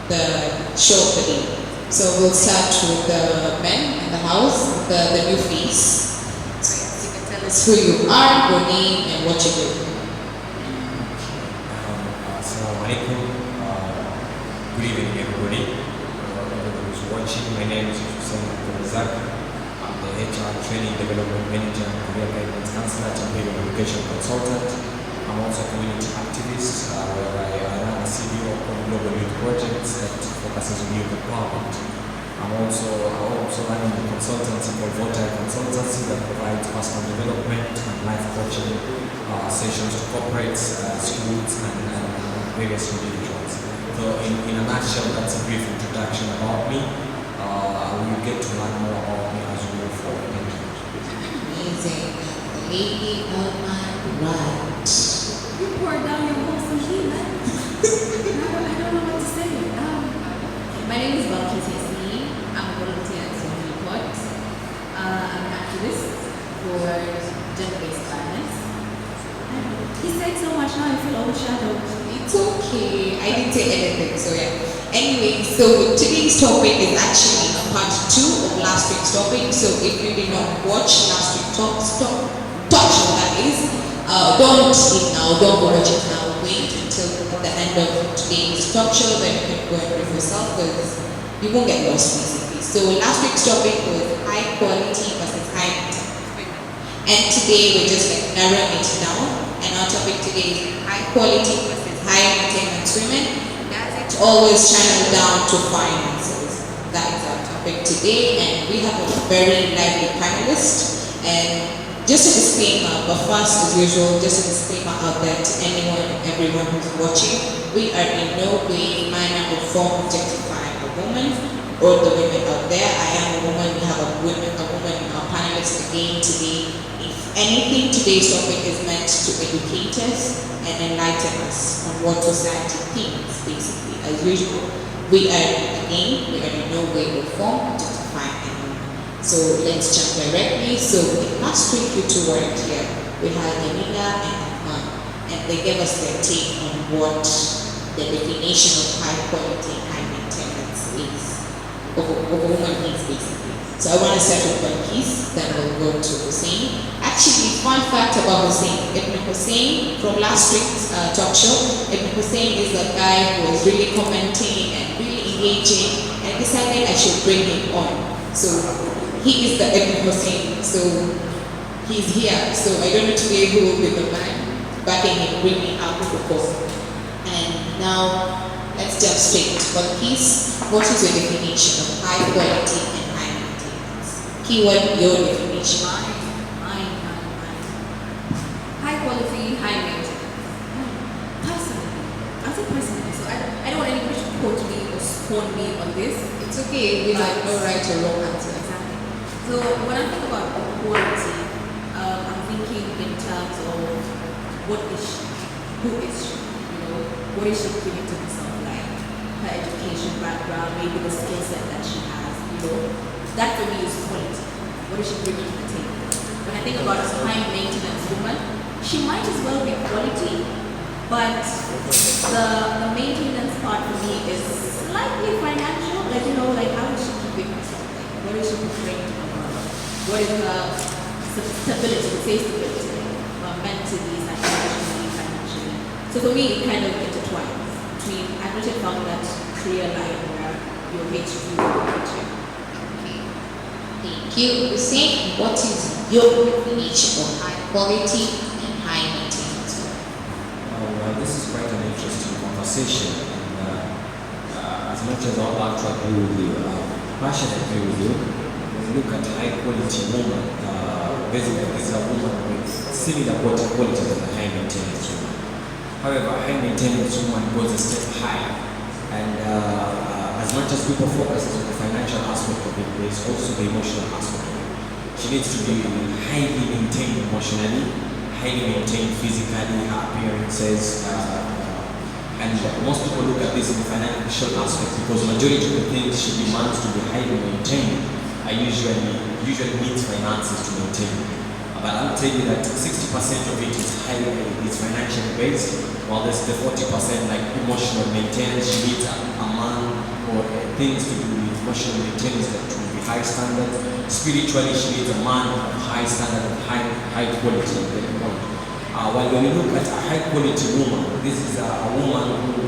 the show of the day. So we'll start with the men in the house, the new face. So yes, you can tell us who you are, your name, and what you do. Assalamu alaikum. Good evening, everybody. Everybody who's watching, my name is Hussein Abdulrazak. I'm the HR Training Development Manager and Career Guidance Counselor and Peer Education Consultant. I'm also a community activist whereby I run a CBO of global youth projects that focuses on youth empowerment. I'm also running the consultancy called Voltaire Consultancy that provides personal development and life coaching sessions to corporates, schools, and various individuals. So in a nutshell, that's a brief introduction about me. You'll get to learn more about me as we move forward. Amazing. The lady on my right. You poured down your wholesome heat, man. I don't know what to say. My name is Balkis Yasmin. I'm a volunteer at Swahilipot. I'm an activist for gender-based violence. He said so much now I feel overshadowed. It's okay. I didn't say anything, so yeah. Anyway, so today's topic is actually a part 2 of last week's topic. So if you did not watch last week's talk show, that is, don't leave now, don't watch it now. Wait until the end of today's talk show, then you can go and brief yourself because you won't get lost basically. So last week's topic was high quality versus high maintenance. And today we're just like narrowing it down. And our topic today is high quality versus high maintenance women. That's always channeled down to finances. That is our topic today, and we have a very lively panelist. And just a disclaimer, but first as usual, just a disclaimer out there to anyone and everyone who's watching. We are in no way, manner, or form objectifying a woman or the women out there. I am a woman, we have a woman in our panelists again today. If anything, today's topic is meant to educate us and enlighten us on what society thinks, basically. As usual, we are in no way or form objectifying anyone. So let's jump directly. So last week you two weren't here. We had Yanina and Ahmad, and they gave us their take on what the definition of high quality and high maintenance is, of a woman is basically. So I want to start with Balkis, then we'll go to Hussein. Actually, fun fact about Hussein. Ibn Hussein, from last week's talk show, Ibn Hussein is the guy who was really commenting and really engaging, and decided I should bring him on. So he is the Ibn Hussein, so he's here. So I don't know today who will be the man backing him, bringing out the proposal. And now, let's jump straight. Balkis, what is your definition of high quality and high maintenance? Keyword, your definition. Mine. High quality, high maintenance. Personally, I'll say personally, so I don't want anybody to quote me or scorn me on this. It's okay, we have no right or wrong answer. Exactly. So when I think about quality, I'm thinking in terms of what is she, who is she, what is she giving to herself, like her education background, maybe the skill set that she has, that for me is quality. What is she bringing to the table? When I think about a high maintenance woman, she might as well be quality, but the maintenance part for me is slightly financial, like how is she keeping herself? What is she bringing to the world? What is her stability, mentally, psychologically, financially? So for me, it kind of intertwines between, I've not yet found that clear line where your HQ will Okay. Thank you. Hussein, what is your definition of high quality and high maintenance? Well, this is quite an interesting conversation. And as much as I would like to agree with you, partially agree with you, when you look at high quality woman, basically this is a woman with similar quality to the high maintenance woman. However, high maintenance woman goes a step higher, and as much as people focus on the financial aspect of it, there is also the emotional aspect of it. She needs to be highly maintained emotionally, highly maintained physically, her appearances, and most people look at this in the financial aspect because majority of the things she demands to be highly maintained are usually needs finances to maintain. But I'll tell you that 60% of it is financially based, while there's the 40% like emotional maintenance. She needs a man things to do with emotional maintenance that will be high standard. Spiritually, she needs a man of high standard, of high quality. While when you look at a high quality woman, this is a woman who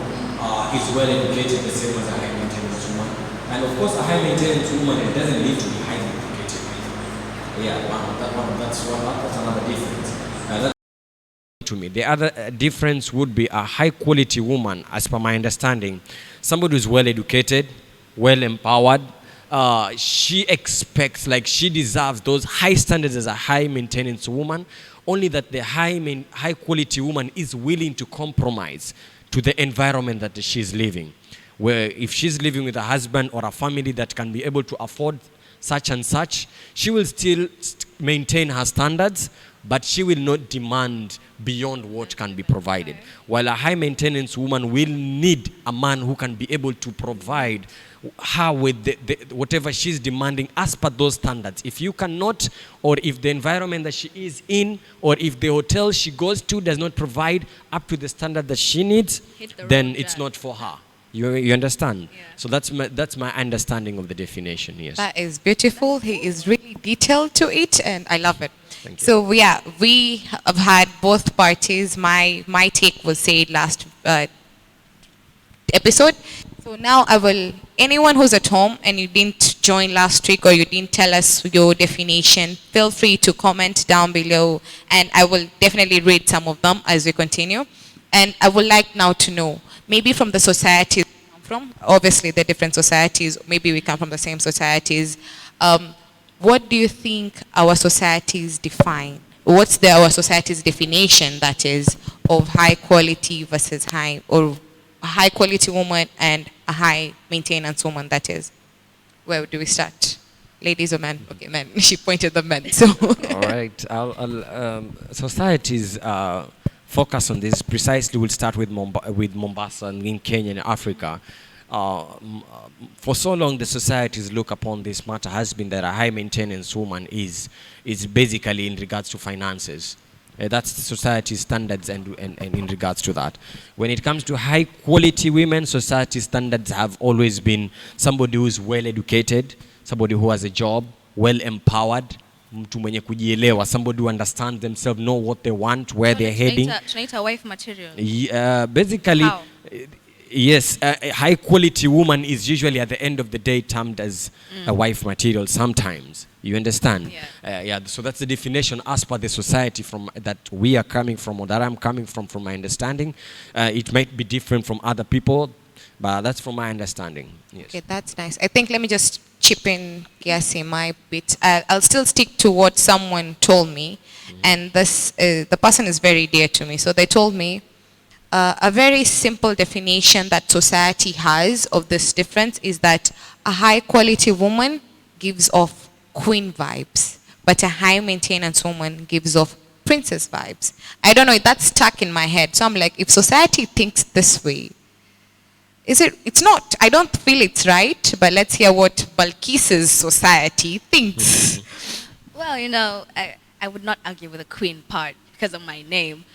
is well educated, the same as a high maintenance woman. And of course, a high maintenance woman, it doesn't need to be highly educated. Yeah, that's another difference. To me, the other difference would be a high quality woman, as per my understanding, somebody who's well educated, well empowered. She expects, like she deserves those high standards as a high maintenance woman, only that the high quality woman is willing to compromise to the environment that she's living. Where if she's living with a husband or a family that can be able to afford such and such, she will still maintain her standards, but she will not demand beyond what can be provided. While a high maintenance woman will need a man who can be able to provide her with whatever she's demanding as per those standards. If you cannot, or if the environment that she is in, or if the hotel she goes to does not provide up to the standard that she needs, then it's not for her. You understand? Yeah. So that's my understanding of the definition. Yes. That is beautiful. He is really detailed to it, and I love it. Thank you. So yeah, we have had both parties. My take was said last episode. So now anyone who's at home and you didn't join last week or you didn't tell us your definition, feel free to comment down below, and I will definitely read some of them as we continue. And I would like now to know, maybe from the societies we come from, obviously the different societies, maybe we come from the same societies. What do you think our societies define? What's our society's definition, that is, of high quality versus or a high quality woman and a high maintenance woman, that is? Where do we start? Ladies or men? Okay, men. She pointed the men. So. All right. Societies focus on this precisely. We'll start with Mombasa and in Kenya and Africa. For so long, the societies look upon this matter has been that a high maintenance woman is basically in regards to finances. That's the society's standards and in regards to that. When it comes to high quality women, society standards have always been somebody who is well educated, somebody who has a job, well empowered, mtu mwenye kujielewa, somebody who understands themselves, know what they want, where they're heading. Tunaita wife material. Basically, How? yes, a high quality woman is usually at the end of the day termed as a wife material sometimes. You understand? Yeah. So that's the definition as per the society from that we are coming from, or that I'm coming from my understanding. It might be different from other people, but that's from my understanding. Yes. Okay, that's nice. I think let me just chip in, Kiasi, my bit. I'll still stick to what someone told me, and this the person is very dear to me. So they told me a very simple definition that society has of this difference is that a high quality woman gives off queen vibes, but a high maintenance woman gives off princess vibes. I don't know, that's stuck in my head. So I'm like, if society thinks this way, it's not, I don't feel it's right, but let's hear what Balkis's society thinks. Well, I would not argue with the queen part because of my name.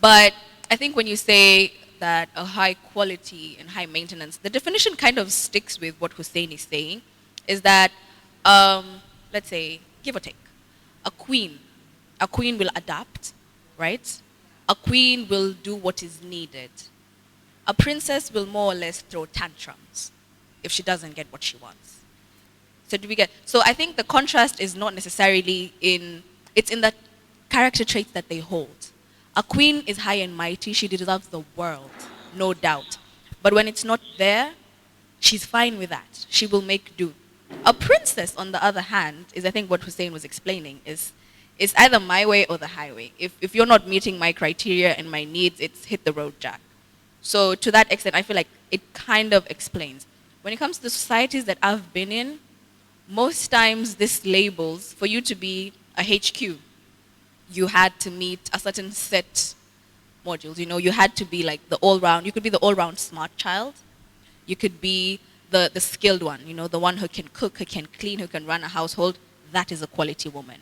But I think when you say that a high quality and high maintenance, the definition kind of sticks with what Hussein is saying, is that, let's say, give or take, a queen will adapt, right? A queen will do what is needed. A princess will more or less throw tantrums if she doesn't get what she wants. So do we get? So I think the contrast is not necessarily it's in the character traits that they hold. A queen is high and mighty. She deserves the world, no doubt. But when it's not there, she's fine with that. She will make do. A princess, on the other hand, is I think what Hussein was explaining, is either my way or the highway. If you're not meeting my criteria and my needs, it's hit the road, Jack. So to that extent, I feel like it kind of explains. When it comes to the societies that I've been in, most times this labels, for you to be a HQ, you had to meet a certain set modules. You had to be like the all-round, you could be the all-round smart child. You could be the skilled one, the one who can cook, who can clean, who can run a household. That is a quality woman.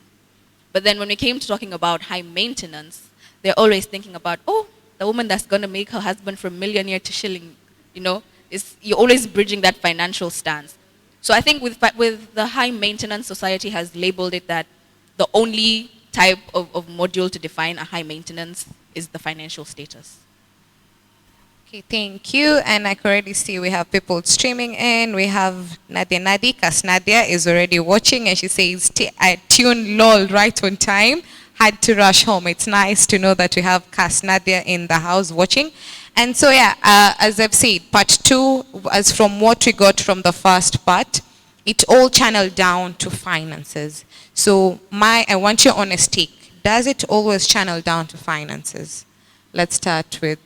But then when we came to talking about high maintenance, they're always thinking about, the woman that's going to make her husband from millionaire to shilling, You're always bridging that financial stance. So I think with the high maintenance, society has labeled it that the only type of module to define a high maintenance is the financial status. Okay, thank you. And I can already see we have people streaming in. We have Nadia Nadikas. Nadia is already watching and she says, I tuned LOL right on time. Had to rush home. It's nice to know that we have Cas Nadia in the house watching. And so, yeah, as I've said, part 2, as from what we got from the first part, it all channeled down to finances. So I want your honest take. Does it always channel down to finances? Let's start with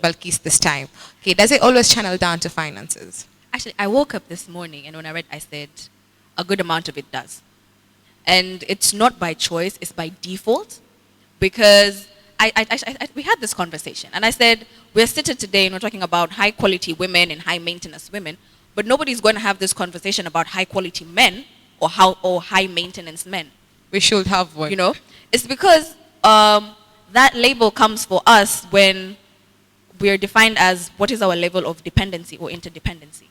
Balkis this time. Okay, does it always channel down to finances? Actually, I woke up this morning and when I read, I said, a good amount of it does. And it's not by choice, it's by default. Because we had this conversation and I said, we're sitting today and we're talking about high quality women and high maintenance women, but nobody's going to have this conversation about high quality men or high maintenance men. We should have one. You know, it's because that label comes for us when we are defined as what is our level of dependency or interdependency.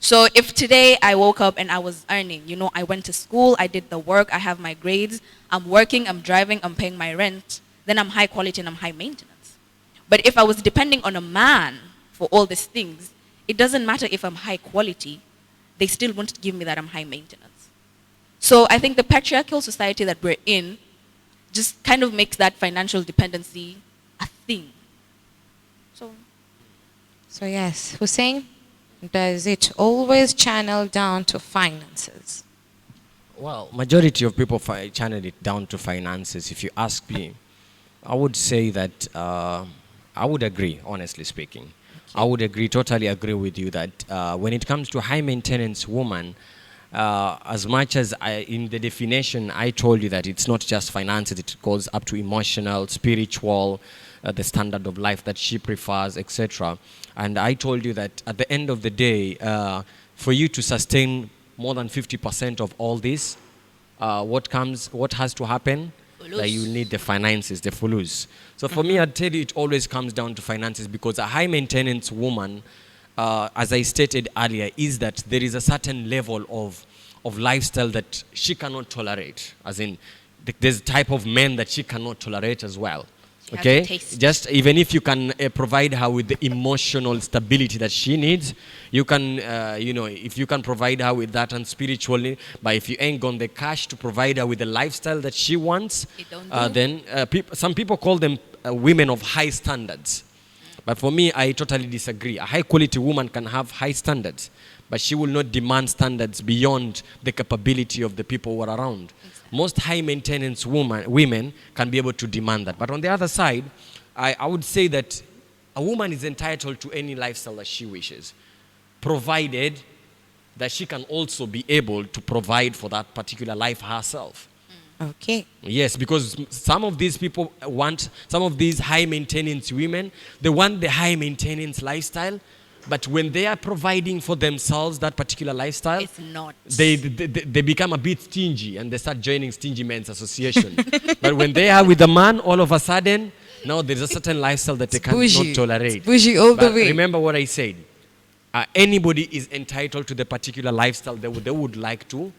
So if today I woke up and I was earning, I went to school, I did the work, I have my grades, I'm working, I'm driving, I'm paying my rent, then I'm high quality and I'm high maintenance. But if I was depending on a man for all these things, it doesn't matter if I'm high quality, they still won't give me that I'm high maintenance. So I think the patriarchal society that we're in just kind of makes that financial dependency a thing. So yes, Hussein, does it always channel down to finances? Well, majority of people channel it down to finances. If you ask me, I would say that I would agree, honestly speaking. Okay. I would totally agree with you that when it comes to high maintenance woman, as much as in the definition, I told you that it's not just finances, it goes up to emotional, spiritual, the standard of life that she prefers, etc. And I told you that at the end of the day, for you to sustain more than 50% of all this, what has to happen? That you need the finances, the fulus. So for me, I'd tell you it always comes down to finances, because a high maintenance woman, as I stated earlier, is that there is a certain level of lifestyle that she cannot tolerate. As in, there's a type of men that she cannot tolerate as well. Okay, just even if you can provide her with the emotional stability that she needs, you can, if you can provide her with that and spiritually, but if you ain't got the cash to provide her with the lifestyle that she wants, then some people call them women of high standards. But for me, I totally disagree. A high quality woman can have high standards, but she will not demand standards beyond the capability of the people who are around. Most high maintenance women can be able to demand that. But on the other side, I would say that a woman is entitled to any lifestyle that she wishes, provided that she can also be able to provide for that particular life herself. Okay. Yes, because some of these people some of these high maintenance women, they want the high maintenance lifestyle, but when they are providing for themselves that particular lifestyle, it's not. They become a bit stingy and they start joining Stingy Men's Association. But when they are with a man, all of a sudden, now there's a certain lifestyle that they cannot tolerate. It's bougie all the way. Remember what I said. Anybody is entitled to the particular lifestyle they would like to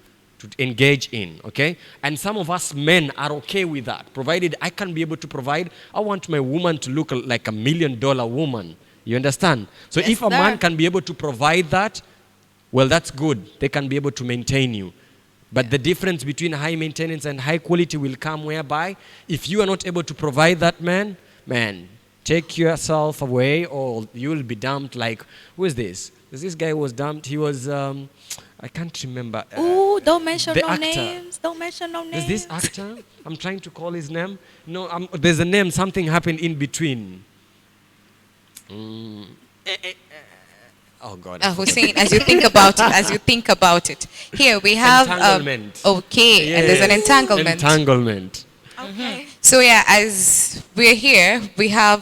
engage in, okay? And some of us men are okay with that. Provided I can be able to provide, I want my woman to look like $1 million woman. You understand? So yes, if a man can be able to provide that, well, that's good. They can be able to maintain you. But the difference between high maintenance and high quality will come whereby if you are not able to provide that man, take yourself away or you will be dumped. Like, who is this? This guy was dumped. He was, I can't remember. Ooh, don't mention no names. Don't mention no names. There's this actor. I'm trying to call his name. No, there's a name. Something happened in between. Oh God. Hussein, as you think about it, here we have entanglement. Okay, yes. And there's an entanglement. Okay. So yeah, as we're here, we have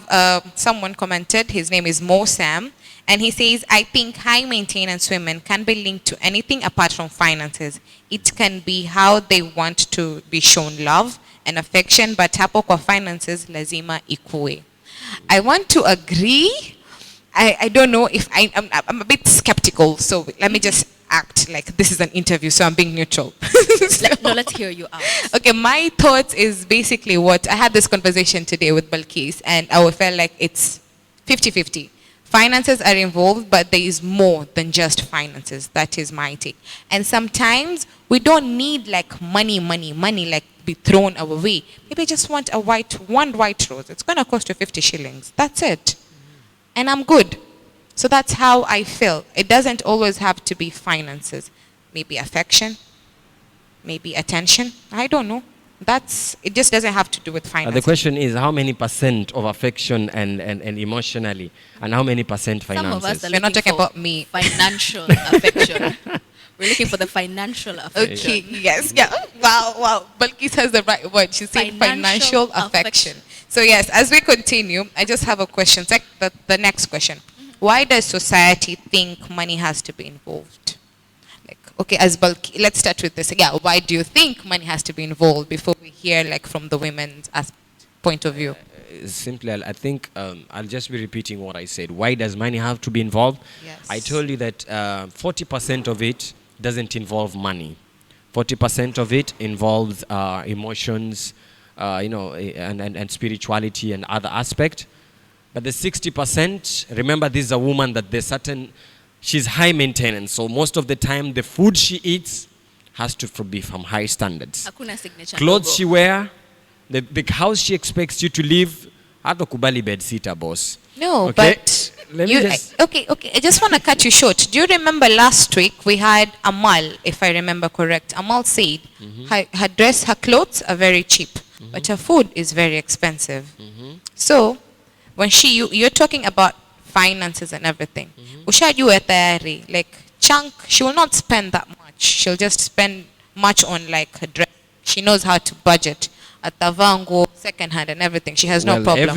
someone commented. His name is Mo Sam, and he says, "I think high maintenance women can be linked to anything apart from finances. It can be how they want to be shown love and affection, but hapo kwa finances lazima ikue." I want to agree, I don't know if I'm a bit skeptical. So let me just act like this is an interview. So I'm being neutral. No, let's hear you out. Okay, my thoughts is basically what I had this conversation today with Balkis, and I felt like it's 50-50. Finances are involved, but there is more than just finances. That is my take. And sometimes we don't need like money, like be thrown our way. Maybe I just want one white rose. It's going to cost you 50 shillings. That's it. And I'm good. So that's how I feel. It doesn't always have to be finances. Maybe affection, maybe attention. I don't know. It just doesn't have to do with finances. The question is how many percent of affection and emotionally, and how many percent Some of us finances? are We're not looking talking for about me. Financial affection. We're looking for the financial affection. Okay, yes, yeah. Wow. Balkis has the right word. She said financial affection. So yes, as we continue, I just have a question. It's like the next question. Why does society think money has to be involved? Like, okay, as Balki, let's start with this. Yeah, why do you think money has to be involved before we hear like from the women's point of view? Simply, I think I'll just be repeating what I said. Why does money have to be involved? Yes. I told you that 40% of it doesn't involve money. 40% of it involves emotions, and spirituality and other aspect. But the 60%, remember, this is a woman that she's high maintenance. So most of the time, the food she eats has to be from high standards. Hakuna signature Clothes logo. she wear, the house she expects you to live, hata kubali bed sitter, boss. No, Okay? but Let me just- okay. I just want to cut you short. Do you remember last week we had Amal, if I remember correct? Amal said her clothes are very cheap, but her food is very expensive. So when you're talking about finances and everything, ushajua tayari, like chunk, she will not spend that much. She'll just spend much on like her dress. She knows how to budget. At Tavango, second hand and everything. She has no problem.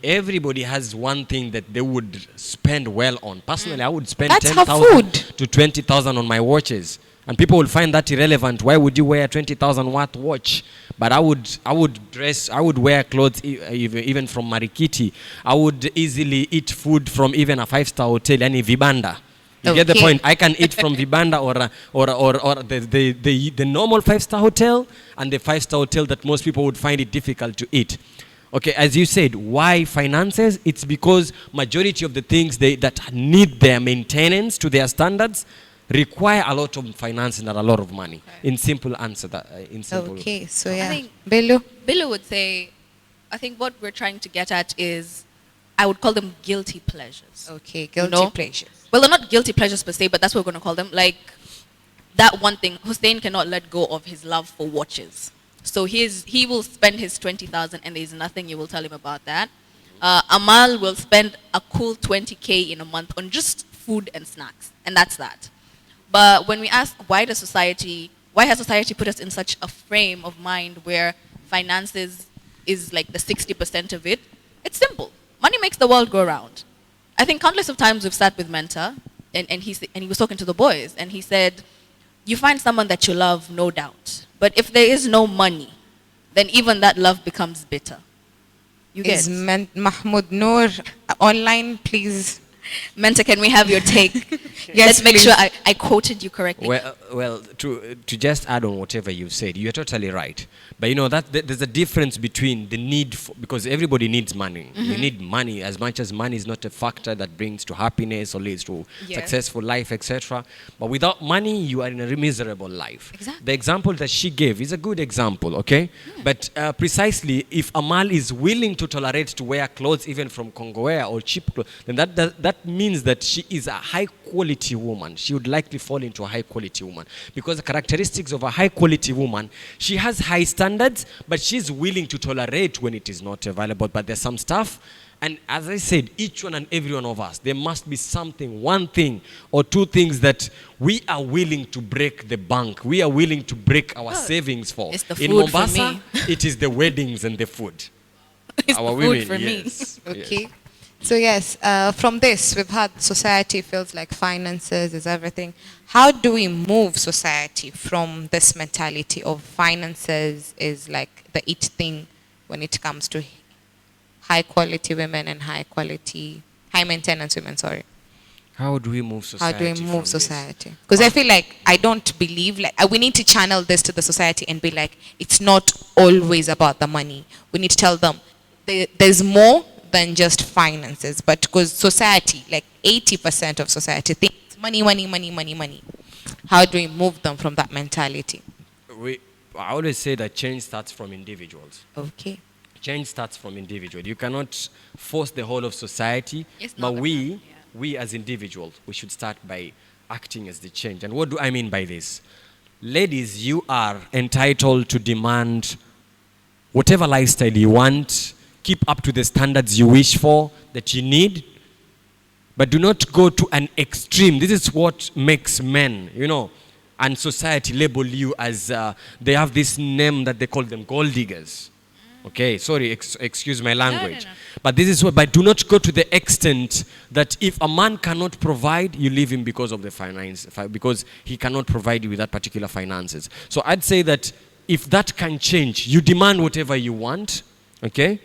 Everybody has one thing that they would spend well on. Personally, I would spend That's her 10,000 food. to 20,000 on my watches. And people will find that irrelevant. Why would you wear a 20,000 watt watch? But I would wear clothes even from Marikiti. I would easily eat food from even a 5-star hotel, any Vibanda. You get the Okay. point? I can eat from Vibanda or the normal 5-star hotel and the 5-star hotel that most people would find it difficult to eat. Okay, as you said, why finances? It's because majority of the things that need their maintenance to their standards require a lot of finance and a lot of money. In simple answer, Okay, so yeah. think- Bello? Billy would say, I think what we're trying to get at is, I would call them guilty pleasures. Okay, guilty know? pleasures. Well, they're not guilty pleasures per se, but that's what we're going to call them. Like that one thing, Hussein cannot let go of his love for watches. So he will spend his 20,000 and there's nothing you will tell him about that. Amal will spend a cool 20K in a month on just food and snacks. And that's that. But when we ask why has society put us in such a frame of mind where finances is like the 60% of it, it's simple. Money makes the world go round. I think countless of times we've sat with Mentor and he was talking to the boys and he said, you find someone that you love, no doubt. But if there is no money, then even that love becomes bitter. You get Is Mahmoud Noor online, please? Mentor, can we have your take? Yes, Let's make please. sure I quoted you correctly. Well, to just add on whatever you've said, you're totally right. But you know that there's a difference between the need for, because everybody needs money. You need money as much as money is not a factor that brings to happiness or leads to Yes. successful life, etc. But without money, you are in a miserable life. Exactly. The example that she gave is a good example, okay? But precisely, if Amal is willing to tolerate to wear clothes even from Congoea or cheap clothes, then that means that she is a high quality woman. She would likely fall into a high quality woman because the characteristics of a high quality woman, she has high standards, but she's willing to tolerate when it is not available. But there's some stuff, and as I said, each one and every one of us, there must be something, one thing or two things that we are willing to break the bank. We are willing to break our savings for. it's the In food for Mombasa, me. it is the weddings and the food. It's Our the food women, for me. yes. Okay. So yes, from this, we've had society feels like finances is everything. How do we move society from this mentality of finances is like the it thing when it comes to high quality women and high quality high maintenance women, sorry. How do we move How society? do we from move this? society? Because I feel like I don't believe like we need to channel this to the society and be like, it's not always about the money. We need to tell them there's more than just finances. But because society, like 80% of society thinks money, money, money, money, money. How do we move them from that mentality? I always say that change starts from individuals. Okay. Change starts from individual. You cannot force the whole of society, It's but not gonna happen, yeah. we as individuals, we should start by acting as the change. And what do I mean by this? Ladies, you are entitled to demand whatever lifestyle you want, keep up to the standards you wish for, that you need, but do not go to an extreme. This is what makes men, and society label you as, they have this name that they call them gold diggers. Okay, sorry, excuse my language. no. But this is what, but do not go to the extent that if a man cannot provide, you leave him because of the finance, because he cannot provide you with that particular finances. So I'd say that if that can change, you demand whatever you want, okay?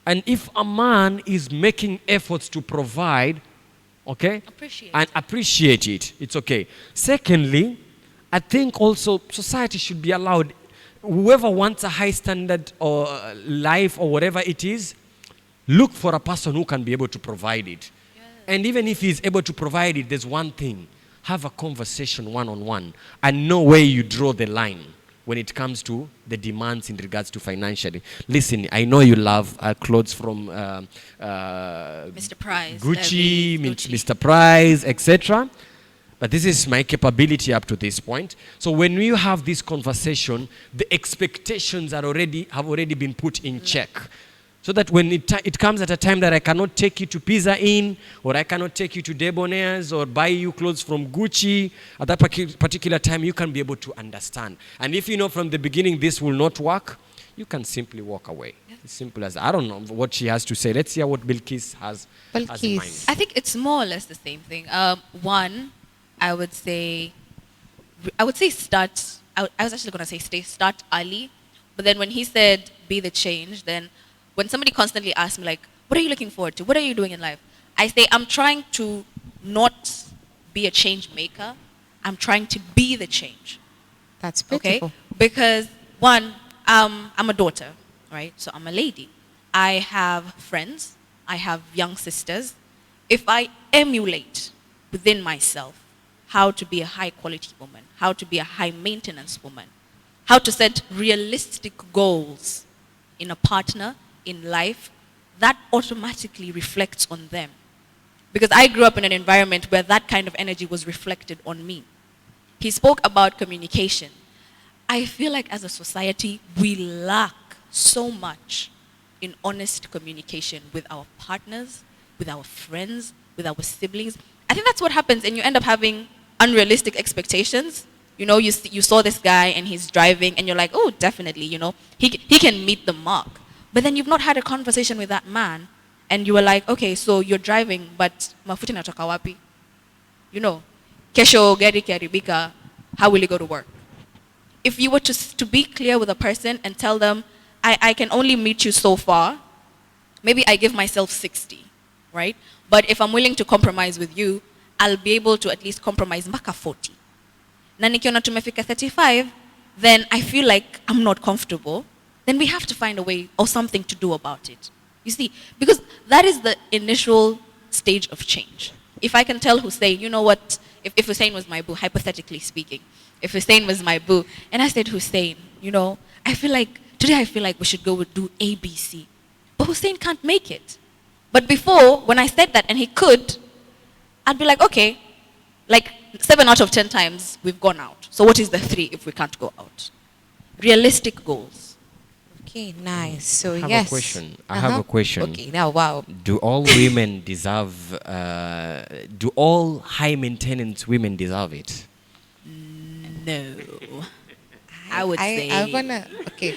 And if a man is making efforts to provide, okay? Appreciate it, it's okay. Secondly, I think also society should be allowed, whoever wants a high standard or life or whatever it is, look for a person who can be able to provide it. Yes. And even if he's able to provide it, there's one thing. Have a conversation one-on-one and know where you draw the line when it comes to the demands in regards to financially. Listen, I know you love clothes from Mr. Price, Gucci, Mr. Price, etc. But this is my capability up to this point. So when you have this conversation, the expectations have already been put in check. So that when it comes at a time that I cannot take you to Pizza Inn, or I cannot take you to Debonairs, or buy you clothes from Gucci, at that particular time, you can be able to understand. And if you know from the beginning this will not work, you can simply walk away. As simple as that. I don't know what she has to say. Let's hear what Bilkis has in mind. I think it's more or less the same thing. One, I would say start. I was actually going to say start early, but then when he said be the change, then when somebody constantly asks me like, what are you looking forward to? What are you doing in life? I say I'm trying to not be a change maker. I'm trying to be the change. That's beautiful. Okay, because one, I'm a daughter, right? So I'm a lady. I have friends. I have young sisters. If I emulate within myself how to be a high quality woman, how to be a high maintenance woman, how to set realistic goals in a partner, in life, that automatically reflects on them. Because I grew up in an environment where that kind of energy was reflected on me. He spoke about communication. I feel like as a society, we lack so much in honest communication with our partners, with our friends, with our siblings. I think that's what happens, and you end up having unrealistic expectations. You saw this guy and he's driving, and you're like, oh, definitely, he can meet the mark. But then you've not had a conversation with that man, and you were like, okay, so you're driving, but mafuta natoka wapi? Kesho gari kiharibika, how will you go to work? If you were to be clear with a person and tell them, I can only meet you so far, maybe I give myself 60, right? But if I'm willing to compromise with you, I'll be able to at least compromise mpaka 40. Na nikiona tumefika 35, then I feel like I'm not comfortable. Then we have to find a way or something to do about it. You see, because that is the initial stage of change. If I can tell Hussein, you know what, if Hussein was my boo, hypothetically speaking, if Hussein was my boo, and I said, Hussein, today I feel like we should go do ABC. But Hussein can't make it. But before, when I said that and he could, I'd be like, okay, like 7 out of 10 times we've gone out. So what is the 3 if we can't go out? Realistic goals. Okay, nice. So I have yes. a question. I have a question. Okay, now wow. Do all women deserve, do all high maintenance women deserve it? No. I would say. Okay.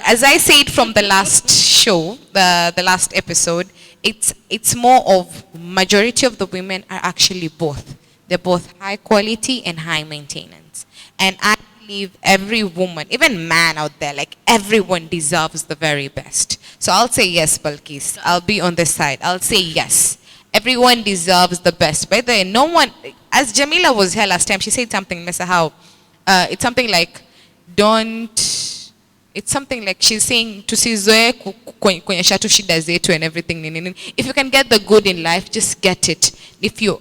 As I said from the last show, the last episode, it's more of majority of the women are actually both. They're both high quality and high maintenance. And I believe every woman, even man out there, like everyone deserves the very best. So I'll say yes, Balkis. I'll be on this side. I'll say yes. Everyone deserves the best. By the way, no one, as Jamila was here last time, she said something, Mr. How, it's something like, don't, it's something like she's saying, tusizoe kuonyesha tu shida zetu and everything. If you can get the good in life, just get it. If you're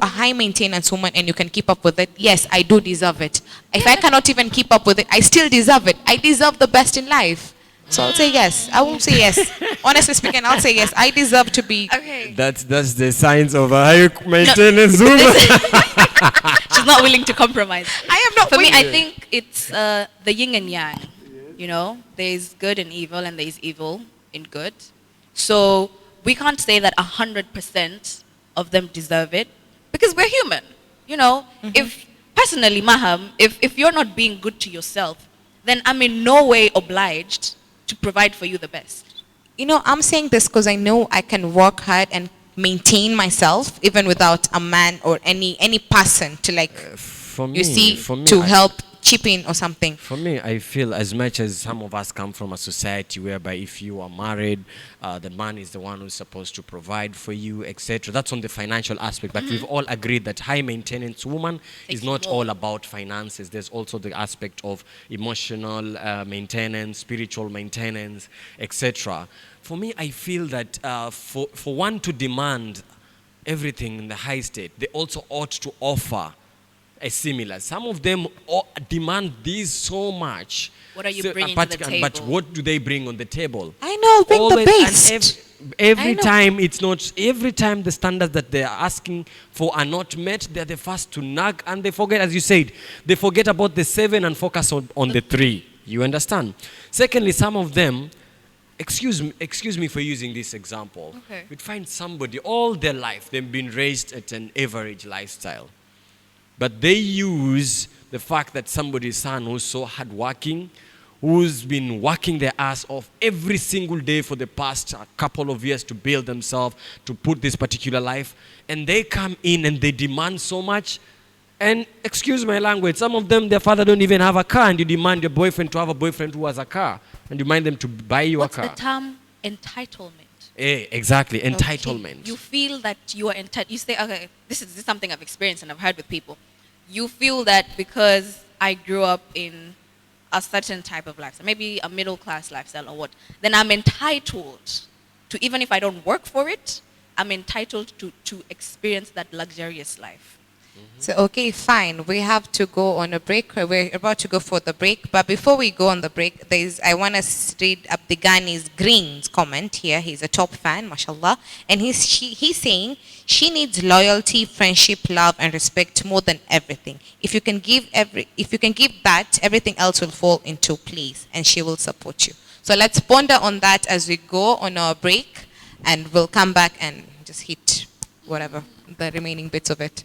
a high maintenance woman and you can keep up with it, yes, I do deserve it. If I cannot even keep up with it, I still deserve it. I deserve the best in life. So I'll say yes. I will say yes. Honestly speaking, I'll say yes. I deserve to be. Okay. That's the signs of a high maintenance woman. She's not willing to compromise. I am not. For me, I willing. think it's the yin and yang. You know, there's good and evil, and there's evil in good. So we can't say that 100% of them deserve it because we're human. You know, if personally, Maham, if you're not being good to yourself, then I'm in no way obliged to provide for you the best. You know, I'm saying this because I know I can work hard and maintain myself even without a man or any person to like, For me, you see, for me, to help chip in or something. For me, I feel as much as some of us come from a society whereby if you are married, the man is the one who's supposed to provide for you, etc. That's on the financial aspect. But we've all agreed that high maintenance woman is not all about finances. There's also the aspect of emotional maintenance, spiritual maintenance, etc. For me, I feel that for one to demand everything in the high state, they also ought to offer a similar. Some of them demand this so much. What are you bringing to the table? But what do they bring on the table? I know, bring the best. Every I know. time it's not. Every time the standards that they are asking for are not met, they're the first to nag, and they forget, as you said, they forget about the 7 and focus on the 3. You understand? Secondly, some of them. Excuse me for using this example. Okay. You'd find somebody all their life they've been raised at an average lifestyle. But they use the fact that somebody's son who's so hardworking, who's been working their ass off every single day for the past couple of years to build themselves, to put this particular life, and they come in and they demand so much. And excuse my language, some of them, their father don't even have a car, and you demand your boyfriend to have a boyfriend who has a car, and you mind them to buy you What's a car. the term? Entitlement. Exactly, entitlement. You feel that you are entitled. You say, okay, this is something I've experienced and I've heard with people. You feel that because I grew up in a certain type of lifestyle, maybe a middle class lifestyle or what, then I'm entitled to, even if I don't work for it, I'm entitled to experience that luxurious life. So, okay, fine. We have to go on a break. We're about to go for the break. But before we go on the break, I want to read Abdigani's Green's comment here. He's a top fan, mashallah. And he's saying, she needs loyalty, friendship, love, and respect more than everything. If you can give that, everything else will fall into place, and she will support you. So let's ponder on that as we go on our break, and we'll come back and just hit whatever, the remaining bits of it.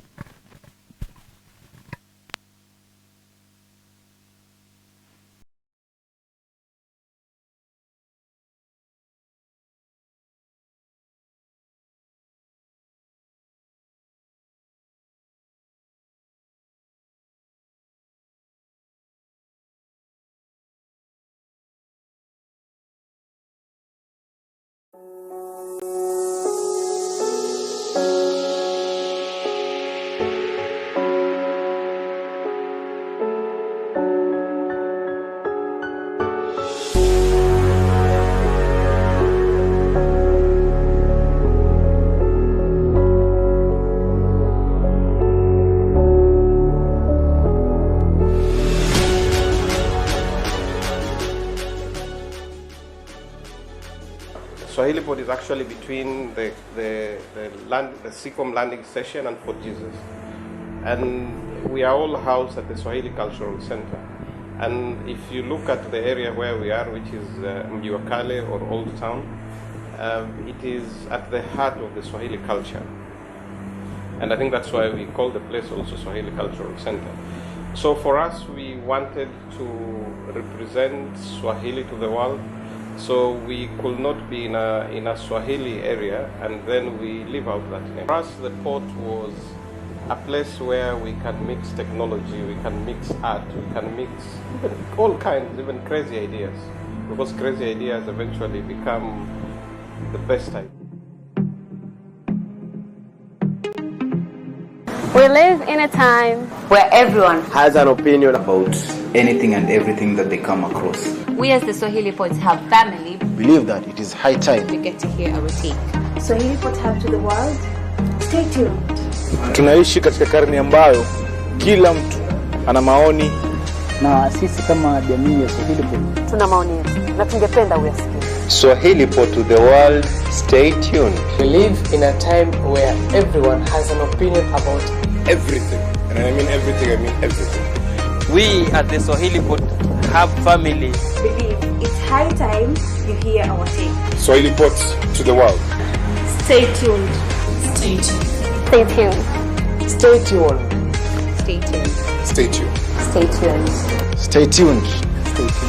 Swahilipot is actually between the Seacom landing station and Fort Jesus. And we are all housed at the Swahili Cultural Center. And if you look at the area where we are, which is Mjiwakale or Old Town, it is at the heart of the Swahili culture. And I think that's why we call the place also Swahili Cultural Center. So for us, we wanted to represent Swahili to the world. So we could not be in a Swahili area and then we leave out that name. For us, the port was a place where we can mix technology, we can mix art, we can mix all kinds, even crazy ideas. Because crazy ideas eventually become the best idea. We live in a time where everyone has an opinion about anything and everything that they come across. we as the Swahilipots have family. believe that it is high time You get to hear our take. Swahilipot have to the world. Stay tuned. tunaishi katika karne ambayo kila mtu ana maoni, na sisi kama jamii ya Swahilipot Tuna maoni yetu na tungependa uyasikie. Swahilipot to the world, stay tuned. We live in a time where everyone has an opinion about everything, and I mean everything, I mean everything. We at the Swahilipot have family. Believe it's high time you hear our take. Swahilipot to the world. Stay tuned. Stay tuned. Stay tuned. Stay tuned. Stay tuned. Stay tuned. Stay tuned. Stay tuned. Stay tuned.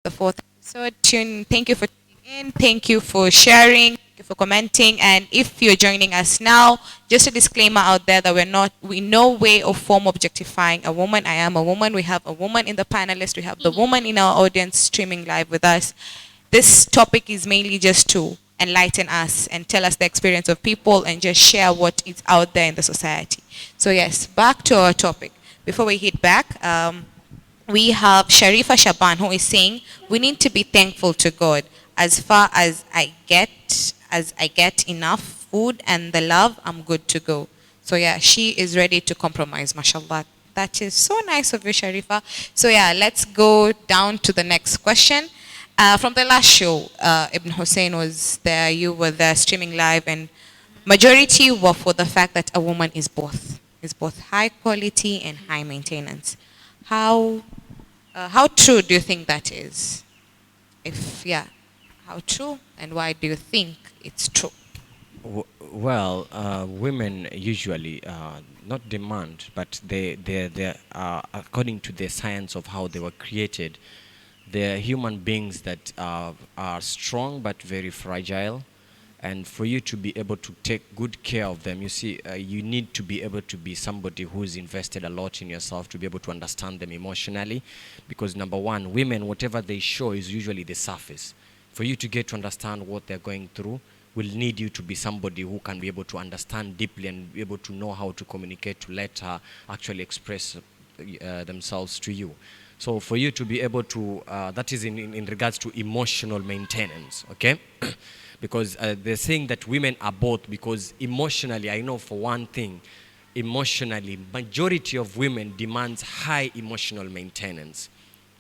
The fourth episode. Thank you for tuning in. Thank you for sharing. Thank you for commenting. And if you're joining us now, just a disclaimer out there that we no way or form objectifying a woman. I am a woman. We have a woman in the panelist. We have the woman in our audience streaming live with us. This topic is mainly just to enlighten us and tell us the experience of people and just share what is out there in the society. So yes, back to our topic. Before we hit back, we have Sharifa Shaban who is saying we need to be thankful to God. As far as I get enough food and the love, I'm good to go. So yeah, she is ready to compromise, mashallah. That is so nice of you, Sharifa. So yeah, let's go down to the next question. From the last show, Ibn Hussein was there, you were there streaming live, and majority were for the fact that a woman is both high quality and high maintenance. How true do you think that is? How true, and why do you think it's true? Well, women usually not demand, but they according to the science of how they were created, they're human beings that are strong but very fragile. And for you to be able to take good care of them, you see, you need to be able to be somebody who's invested a lot in yourself to be able to understand them emotionally. Because number one, women, whatever they show is usually the surface. For you to get to understand what they're going through, will need you to be somebody who can be able to understand deeply and be able to know how to communicate to let her actually express themselves to you. So for you to be able to, that is in regards to emotional maintenance, okay? Because they're saying that women are both, because emotionally, I know for one thing, emotionally, majority of women demands high emotional maintenance,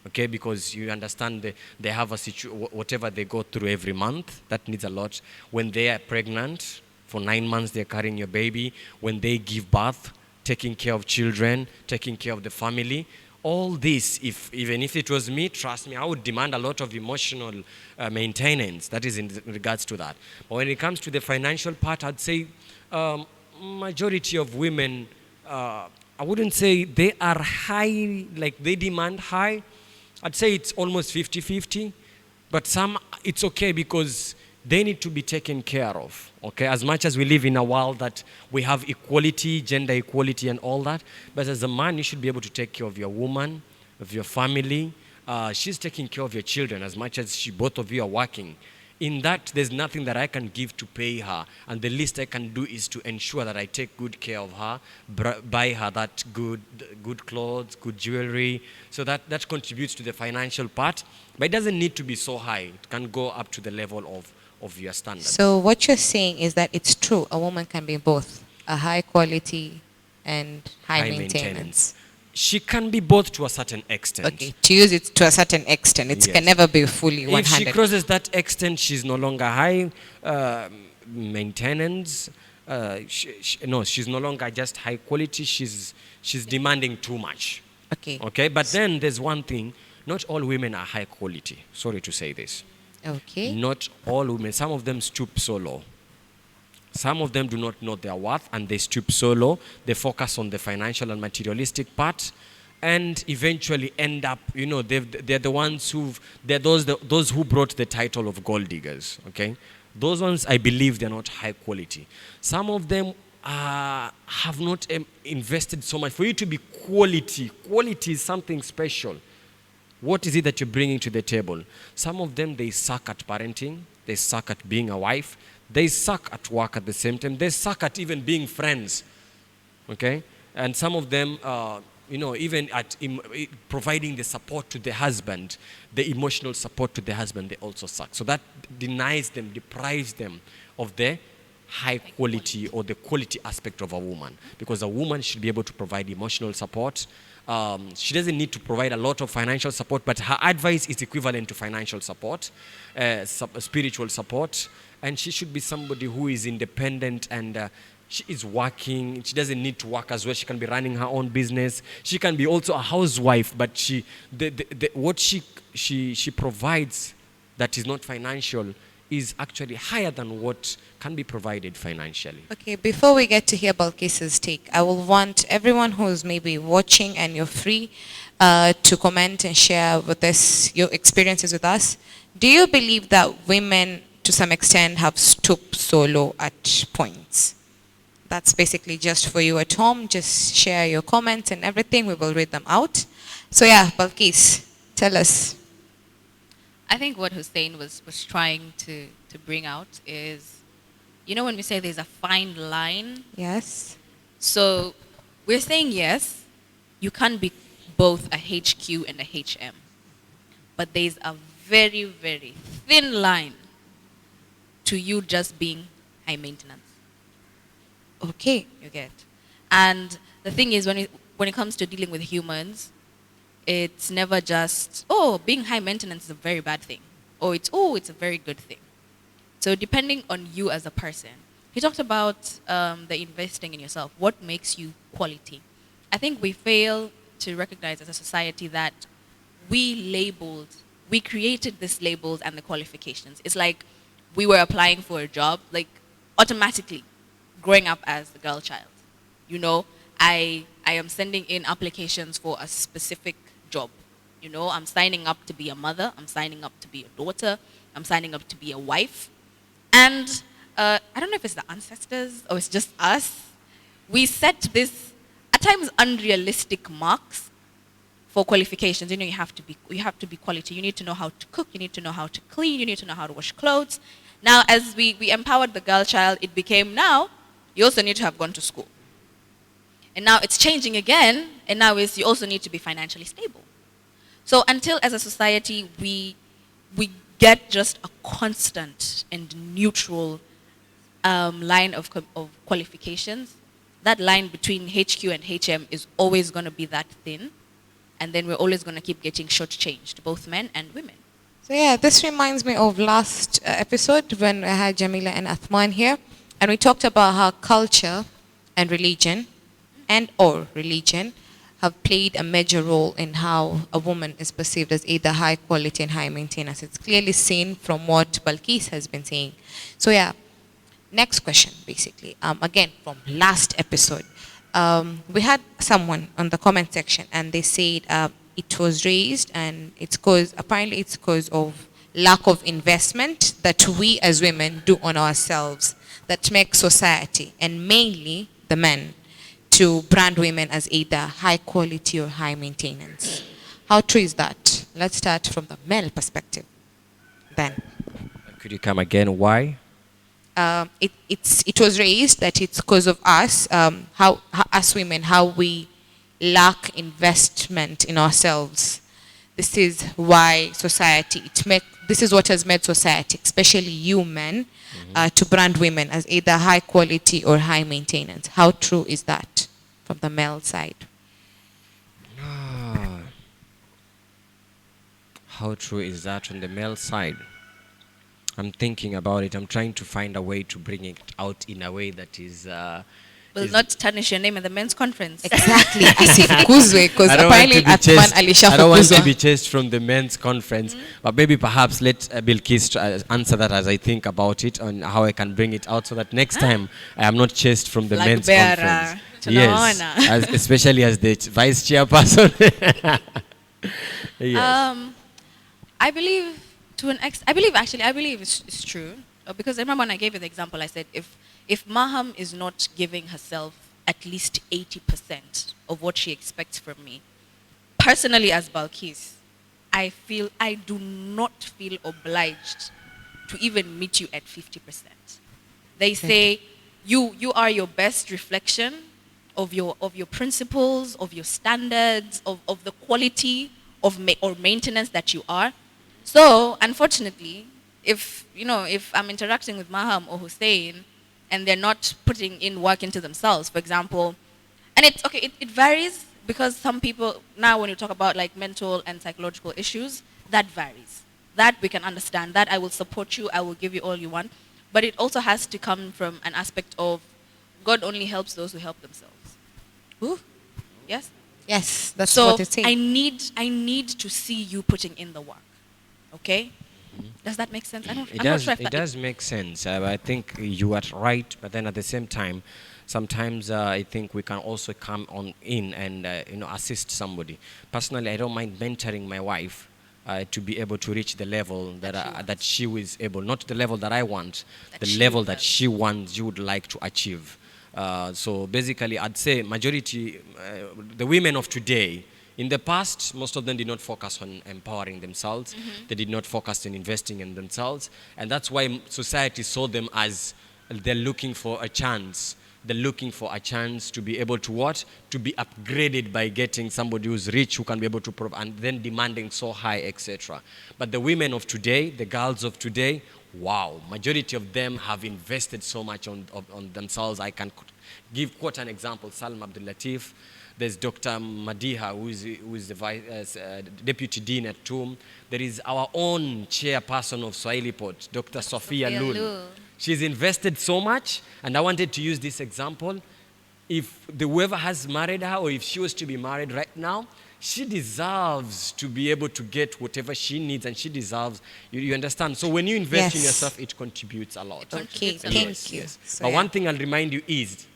okay? Because you understand they have a whatever they go through every month, that needs a lot. When they are pregnant, for 9 months they're carrying your baby. When they give birth, taking care of children, taking care of the family. All this, even if it was me, trust me, I would demand a lot of emotional maintenance. That is in regards to that. But when it comes to the financial part, I'd say majority of women, I wouldn't say they are high, like they demand high. I'd say it's almost 50-50. But some, it's okay because they need to be taken care of, okay? As much as we live in a world that we have equality, gender equality and all that, but as a man, you should be able to take care of your woman, of your family. She's taking care of your children as much as both of you are working. In that, there's nothing that I can give to pay her, and the least I can do is to ensure that I take good care of her, buy her that good clothes, good jewelry, so that contributes to the financial part, but it doesn't need to be so high. It can go up to the level of your standards. So what you're saying is that it's true, a woman can be both a high quality and high maintenance. She can be both to a certain extent. Okay, to use it to a certain extent. It Yes. can never be fully 100. If she crosses that extent, she's no longer high maintenance. No, she's no longer just high quality. She's demanding too much. Okay. Okay, but then there's one thing. Not all women are high quality. Sorry to say this. Okay. Not all women. Some of them stoop so low. Some of them do not know their worth and they stoop so low. They focus on the financial and materialistic part and eventually end up, they're the ones they're those who brought the title of gold diggers, okay? Those ones, I believe, they're not high quality. Some of them have not invested so much. For you to be quality is something special. What is it that you're bringing to the table? Some of them, they suck at parenting. They suck at being a wife. They suck at work at the same time. They suck at even being friends. Okay? And some of them, even at providing the support to the husband, the emotional support to the husband, they also suck. So that deprives them of the high quality or the quality aspect of a woman. Because a woman should be able to provide emotional support. She doesn't need to provide a lot of financial support, but her advice is equivalent to financial support, spiritual support. And she should be somebody who is independent and she is working. She doesn't need to work as well. She can be running her own business. She can be also a housewife, but what she provides that is not financial is actually higher than what can be provided financially. Okay, before we get to hear Balkis's take, I will want everyone who's maybe watching and you're free to comment and share with us your experiences with us. Do you believe that women, to some extent, have stooped so low at points? That's basically just for you at home. Just share your comments and everything. We will read them out. So yeah, Balkis, tell us. I think what Hussein was trying to bring out is, when we say there's a fine line. Yes. So we're saying yes, you can't be both a HQ and a HM. But there's a very, very thin line to you just being high maintenance. Okay. You get. And the thing is, when it comes to dealing with humans, it's never just, being high maintenance is a very bad thing. Or it's a very good thing. So depending on you as a person. He talked about the investing in yourself. What makes you quality? I think we fail to recognize as a society that we created these labels and the qualifications. It's like we were applying for a job, like automatically growing up as the girl child. I am sending in applications for a specific job. I'm signing up to be a mother. I'm signing up to be a daughter. I'm signing up to be a wife. And I don't know if it's the ancestors or it's just us. We set this, at times, unrealistic marks for qualifications. You have to be quality. You need to know how to cook. You need to know how to clean. You need to know how to wash clothes. Now, as we empowered the girl child, it became now, you also need to have gone to school. And now it's changing again, and now you also need to be financially stable. So until as a society we get just a constant and neutral line of qualifications, that line between HQ and HM is always going to be that thin, and then we're always going to keep getting shortchanged, both men and women. So yeah, this reminds me of last episode when I had Jamila and Athman here, and we talked about how culture and religion or religion have played a major role in how a woman is perceived as either high quality and high maintenance. It's clearly seen from what Balkis has been saying. So yeah, next question basically. Again, from last episode, we had someone on the comment section and they said it was raised and apparently it's because of lack of investment that we as women do on ourselves that makes society and mainly the men to brand women as either high quality or high maintenance. How true is that? Let's start from the male perspective. Then. Could you come again? Why? It was raised that it's because of us, how us women, how we lack investment in ourselves. This is why this is what has made society, especially you men, to brand women as either high quality or high maintenance. How true is that from the male side? How true is that on the male side? I'm thinking about it. I'm trying to find a way to bring it out in a way that is. Will is- not tarnish your name at the men's conference. Exactly. Asifukuzwe, because I don't want apparently to be Atman chased. I don't want to alishafukuzwa. be chased from the men's conference, but maybe perhaps let Bilkis answer that as I think about it on how I can bring it out so that next time I am not chased from the Flag men's bearer. conference. Tunaona. Yes, especially as the vice chairperson. Yes. I believe I believe it's true. Because I remember when I gave you the example, I said if Maham is not giving herself at least 80% of what she expects from me, personally as Balkis, I do not feel obliged to even meet you at 50%. They say you are your best reflection of your principles, of your standards, of the quality of or maintenance that you are. So unfortunately, if I'm interacting with Maham or Hussein and they're not putting in work into themselves, for example, and it's okay, it varies because some people now when you talk about like mental and psychological issues, that varies. That we can understand. That I will support you, I will give you all you want. But it also has to come from an aspect of God only helps those who help themselves. Ooh. Yes? Yes, that's So what it's saying. I need to see you putting in the work. Okay? Does that make sense? I'm not sure if It does make sense. I think you are right, but then at the same time, sometimes I think we can also come on in and assist somebody. Personally, I don't mind mentoring my wife to be able to reach the level that she was able, not the level that I want, the level that she wants, you would like to achieve. So basically, I'd say majority, the women of today. In the past, most of them did not focus on empowering themselves. They did not focus on investing in themselves. And that's why society saw them as they're looking for a chance. They're looking for a chance to be able to what? To be upgraded by getting somebody who's rich who can be able to provide, and then demanding so high, etc. But the women of today, the girls of today, wow, majority of them have invested so much on themselves. I can quote an example, Salma Abdul Latif. There's Dr. Madiha, who is the Deputy Dean at TUM. There is our own chairperson of Swahilipot, Dr. Sophia Lul. She's invested so much, and I wanted to use this example. If whoever has married her, or if she was to be married right now, she deserves to be able to get whatever she needs, and she deserves, you understand? So when you invest in yourself, it contributes a lot. Okay, thank you. Yes. So, But one thing I'll remind you is,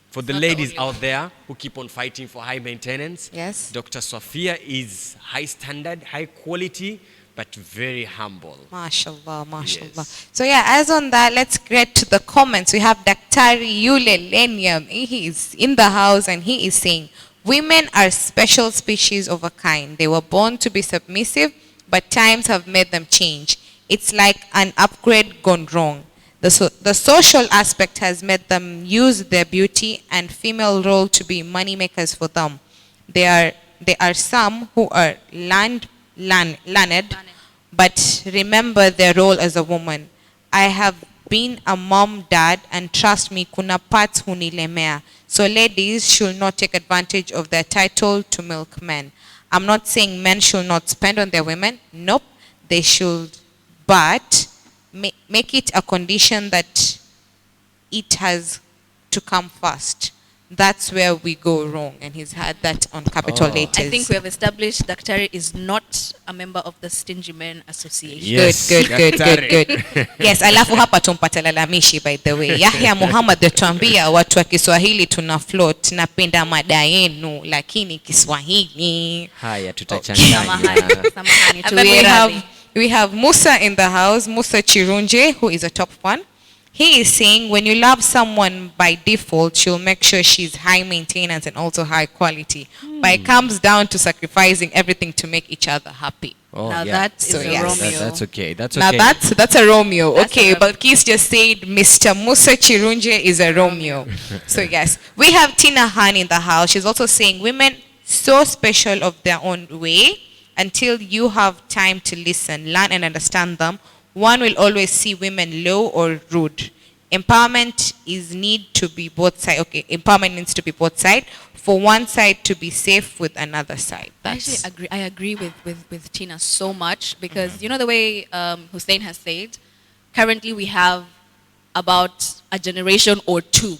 for the ladies out there who keep on fighting for high maintenance, yes, Dr. Sophia is high standard, high quality, but very humble. Mashallah, mashallah. Yes. So yeah, as on that, let's get to the comments. We have Daktari Yule Lenyam. He is in the house and he is saying, women are special species of a kind. They were born to be submissive, but times have made them change. It's like an upgrade gone wrong. The social aspect has made them use their beauty and female role to be money makers for them. There are some who are learned, but remember their role as a woman. I have been a mom, dad, and trust me, kuna parts hunilemea. So ladies should not take advantage of their title to milk men. I'm not saying men should not spend on their women. Nope, they should, but make it a condition that it has to come first. That's where we go wrong, and he's had that on capital letters. I think we have established Daktari is not a member of the Stingy Men Association. Yes, good. Daktari. Yes, alafu hapa tumpata lalamishi, by the way. Yahya Muhammad atuambia watu wa Kiswahili tuna float, napenda mada yenu lakini Kiswahili. Haya, tutachanganya. Samahani, And then we have Musa in the house, Musa Chirunje, who is a top one. He is saying when you love someone by default, you'll make sure she's high maintenance and also high quality. But it comes down to sacrificing everything to make each other happy. Oh, Now yeah. that is a Romeo. That's okay. That's Now okay. that's a Romeo. That's Okay, a Romeo. but Keith just said Mr. Musa Chirunje is a Romeo. So yes, we have Tina Han in the house. She's also saying women so special of their own way. Until you have time to listen, learn and understand them, one will always see women low or rude. empowerment is need to be both side. Okay, empowerment needs to be both side for one side to be safe with another side. That's I agree with Tina so much because you know the way Hussein has said, currently we have about a generation or two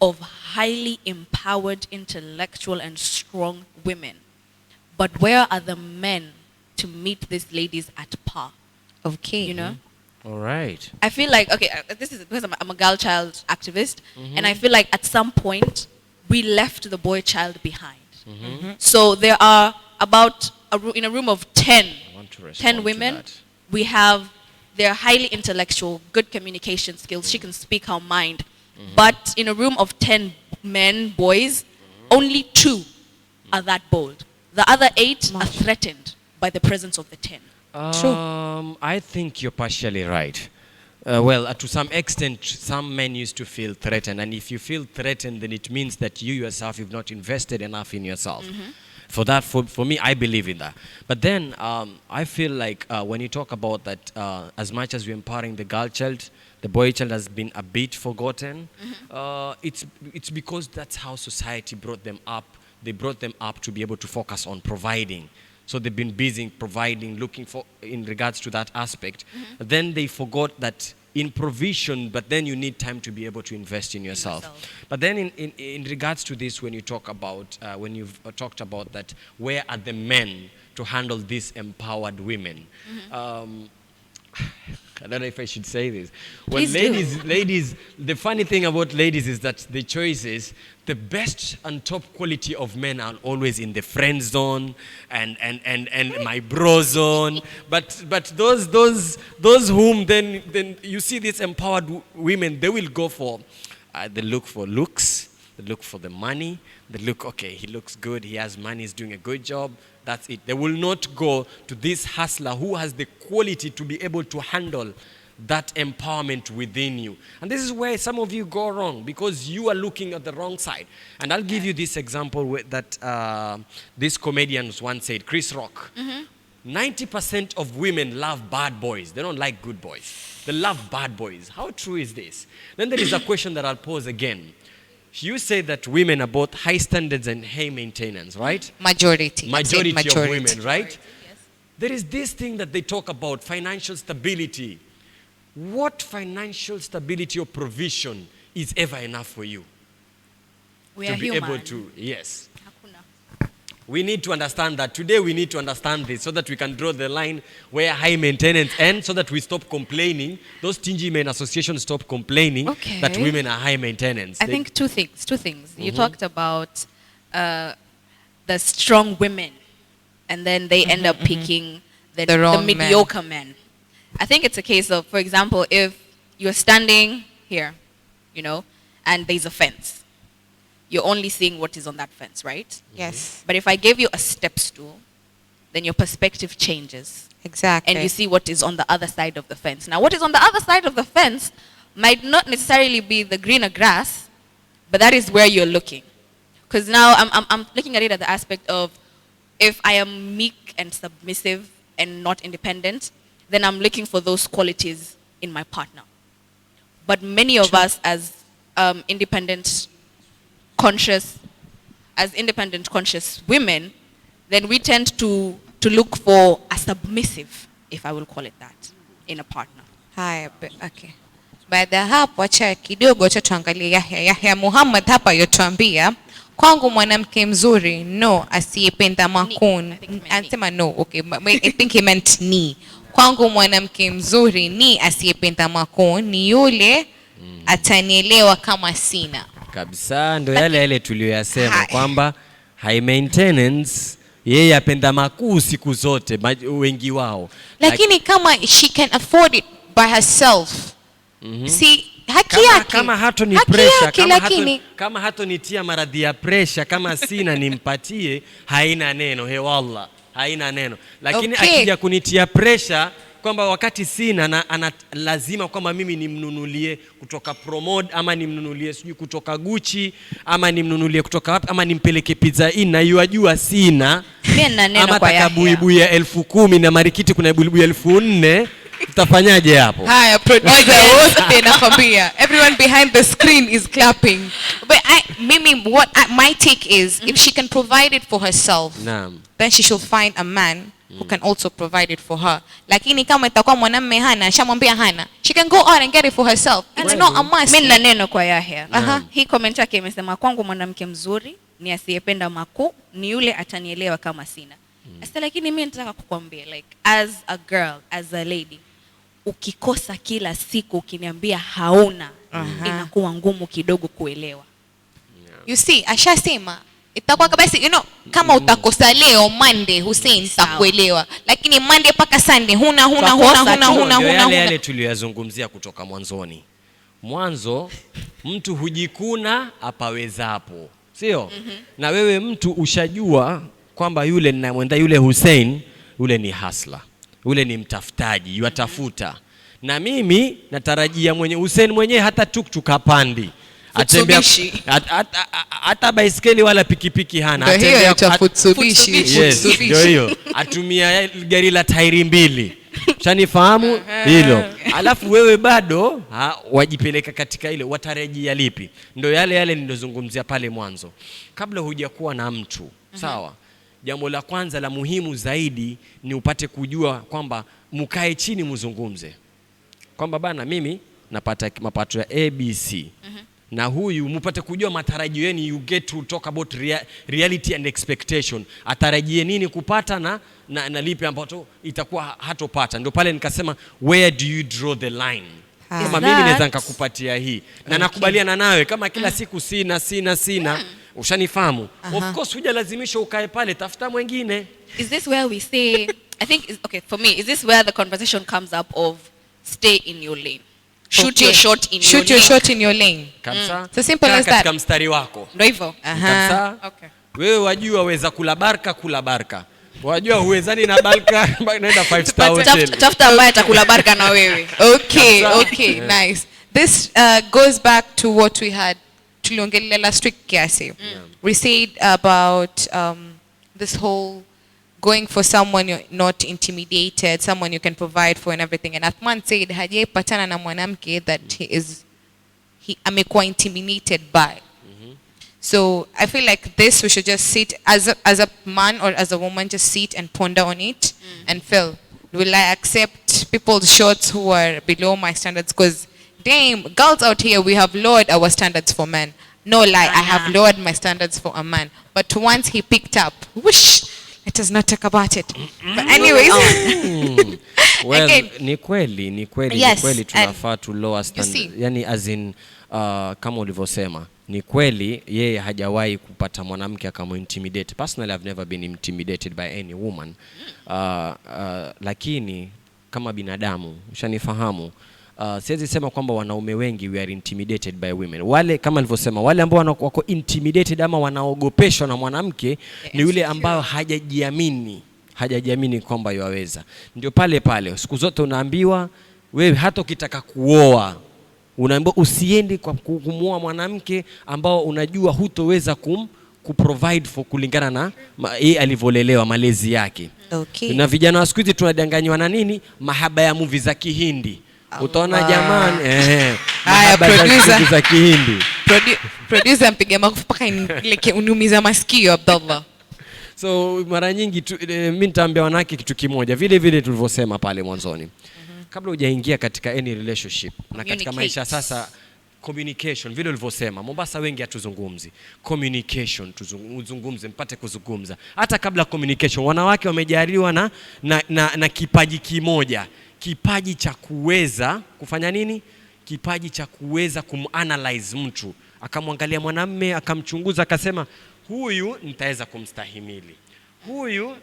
of highly empowered, intellectual and strong women. But where are the men to meet these ladies at par? Okay. You know? All right. I feel like, okay, this is because I'm a girl child activist, and I feel like at some point we left the boy child behind. So there are about, in a room of 10 women, we have, they're highly intellectual, good communication skills, she can speak her mind. But in a room of 10 men, boys, only 2 are that bold. The other 8 are threatened by the presence of the 10. I think you're partially right. Well, to some extent, some men used to feel threatened. And if you feel threatened, then it means that you yourself have not invested enough in yourself. For that, for me, I believe in that. But then I feel like when you talk about that, as much as we're empowering the girl child, the boy child has been a bit forgotten. It's because that's how society brought them up. They brought them up to be able to focus on providing. So they've been busy providing, looking for in regards to that aspect. Then they forgot that in provision, but then you need time to be able to invest in yourself. But then in regards to this, when you talk about, when you've talked about that, where are the men to handle these empowered women? I don't know if I should say this. Well, ladies, the funny thing about ladies is that the choices, the best and top quality of men are always in the friend zone and my bro zone. But those whom then you see these empowered women, they will go for, they look for looks, they look for the money, they look, okay, he looks good, he has money, he's doing a good job. That's it. They will not go to this hustler who has the quality to be able to handle that empowerment within you. And this is where some of you go wrong because you are looking at the wrong side. And I'll give you this example that this comedian once said, Chris Rock. 90% of women love bad boys. They don't like good boys. They love bad boys. How true is this? Then there is a question that I'll pose again. You say that women are both high standards and high maintenance, right? Majority of women, right? Yes. There is this thing that they talk about, financial stability. What financial stability or provision is ever enough for you? We are human. Able to, yes. We need to understand that. Today we need to understand this so that we can draw the line where high maintenance ends so that we stop complaining. Those stingy men associations stop complaining that women are high maintenance. I think two things. You talked about the strong women and then they end up picking the mediocre men. I think it's a case of, for example, if you're standing here, you know, and there's a fence. You're only seeing what is on that fence, right? Yes. But if I gave you a step stool, then your perspective changes. Exactly. And you see what is on the other side of the fence. Now, what is on the other side of the fence might not necessarily be the greener grass, but that is where you're looking. Because now I'm looking at it at the aspect of if I am meek and submissive and not independent, then I'm looking for those qualities in my partner. But many of us as independent conscious women, then we tend to look for a submissive, if I will call it that, in a partner. Haya, okay. Baada ya hapo acha kidogo tuangalie Yahya Muhammad hapa yotuambia kwangu mwanamke mzuri no asiyependa makuni. Anasema no, okay, I think he meant ni. Kwangu mwanamke mzuri ni asiyependa makuni, ni yule atanielewa kama sina. Kabisa ndo yale tuliyoyasema kwamba high maintenance yeye apenda makuu siku zote wengi wao. Lakini kama she can afford it by herself. Si haki yake. Kama hato ni pressure, kama hato nitia maradhi ya pressure, kama sina nimpatie, haina neno, he wallah, haina neno. Lakini akija kunitia pressure kwamba wakati sina na lazima kwamba mimi nimnunulie kutoka Promod ama nimnunulie sijui kutoka Gucci ama nimnunulie kutoka wapi ama nimpeleke Pizza Inn na yajua sina mimi na neno ama kwa takabuibu ya 10,000 na marikiti kuna buibu ya 4,000 Tutafanyaje hapo? Haya, producer wote nakwambia. Everyone behind the screen is clapping. But my take is, if she can provide it for herself, then she should find a man who can also provide it for her. Lakini kama itakuwa mwanamume hana, shamwambia hana, she can go out and get it for herself. It's not a must. Mimi na neno kwa Yahya. Hii comment yake imesema, kwangu mwanamke mzuri ni asiyependa makuu, ni yule atanielewa kama sina. Sasa lakini mimi nataka kukwambia, like, as a girl, as a lady, ukikosa kila siku ukiniambia hauna, inakuwa ngumu kidogo kuelewa. You see, ashasema itakuwa basi, kama utakosa leo Monday, Hussein, takuelewa. Lakini Monday paka Sunday huna. Yale tuliyozungumzia kutoka mwanzoni. Mwanzo mtu hujikuna apawezapo, sio? Na wewe mtu ushajua kwamba yule ninamwenda yule Hussein, yule ni hasla, yule ni mtafutaji, yatafuta. Na mimi natarajia mwenye Hussein mwenyewe hata tuktuk hapandi, atembea hata baiskeli wala pikipiki hana, atembea Futsubishi. Ndio hiyo, atumia gari la tairi 2. Shanifahamu hilo. Alafu wewe bado wajipeleka katika ile, watarajia lipi? Ndio yale nilizozungumzia pale mwanzo. Kabla hujakuwa na mtu, sawa? Jambo la kwanza la muhimu zaidi ni upate kujua kwamba mkae chini mzungumze. Kwamba bana, mimi napata mapato ya ABC. Na huyu mpate kujua matarajio yenu, you get to talk about reality and expectation. Atarajie nini kupata na lipi ambapo itakuwa hatopata. Ndio pale nikasema, where do you draw the line? Kama mimi naweza nikakupatia hii na nakubaliana nawe, kama kila siku sina ushanifahamu. Of course hujalazimisha ukae pale, tafuta mwingine. Is this where we say, I think okay, for me, is this where the conversation comes up of stay in your lane? Shoot your shot in your lane. Kabisa. So simple as that. Katika mstari wako. Ndio hivyo. Kabisa. Okay. Wewe wajua waweza kula barka. Wajua huwezani na barka, naenda 5 star hotel. Tafuta ambaye atakula barka na wewe. Okay, nice. This goes back to what we had tuliongelea last week kiasi. We said about this whole going for someone you're not intimidated, someone you can provide for and everything. And Athman said hajaipatana na mwanamke that he amekuwa intimidated by. So I feel like this, we should just sit as a man or as a woman, just sit and ponder on it and feel, will I accept people's shots who are below my standards? Because damn, girls out here, we have lowered our standards for men. No lie, I have lowered my standards for a man. But once he picked up, whoosh, let us not talk about it. But anyways, well, ni kweli tunafaa to lower standard. Yani as in kama ulivyosema, ni kweli yeye hajawahi kupata mwanamke akamintimidate. Personally, I've never been intimidated by any woman. Lakini kama binadamu, ushanifahamu, siwezi sema kwamba wanaume wengi we are intimidated by women. Wale kama nilivyosema, wale ambao wako intimidated ama wanaogopeshwa na mwanamke ni yule ambao hajajiamini kwamba yaweza. Ndio pale siku zote unaambiwa wewe hata ukitaka kuoa, unaambiwa usiende kwa kumuoa mwanamke ambao unajua hutoweza kuprovide for kulingana na yeye alivyolelewa, malezi yake. Okay. Na vijana wa siku hizi tunadanganywa na nini? Mahaba ya movie za Kihindi. Utaona jamani, haya producer za Kihindi. Producer mpiga makofi paka ile uniumiza masikio Abdullah. So mara nyingi mimi nitaambia wanawake kitu kimoja, vile tulivyosema pale mwanzoni. Kabla hujaingia katika any relationship na katika maisha sasa, communication, vile ulivyosema, Mombasa wengi hatuzungumzi. Communication, tuzungumze, mpate kuzungumza. Hata kabla communication, wanawake wamejaliwa na kipaji kimoja. Kipaji cha kuweza kufanya nini? Kipaji cha kuweza kumanalyze mtu. Akamwangalia mwanamume, akamchunguza, akasema huyu nitaweza kumstahimili. Huyu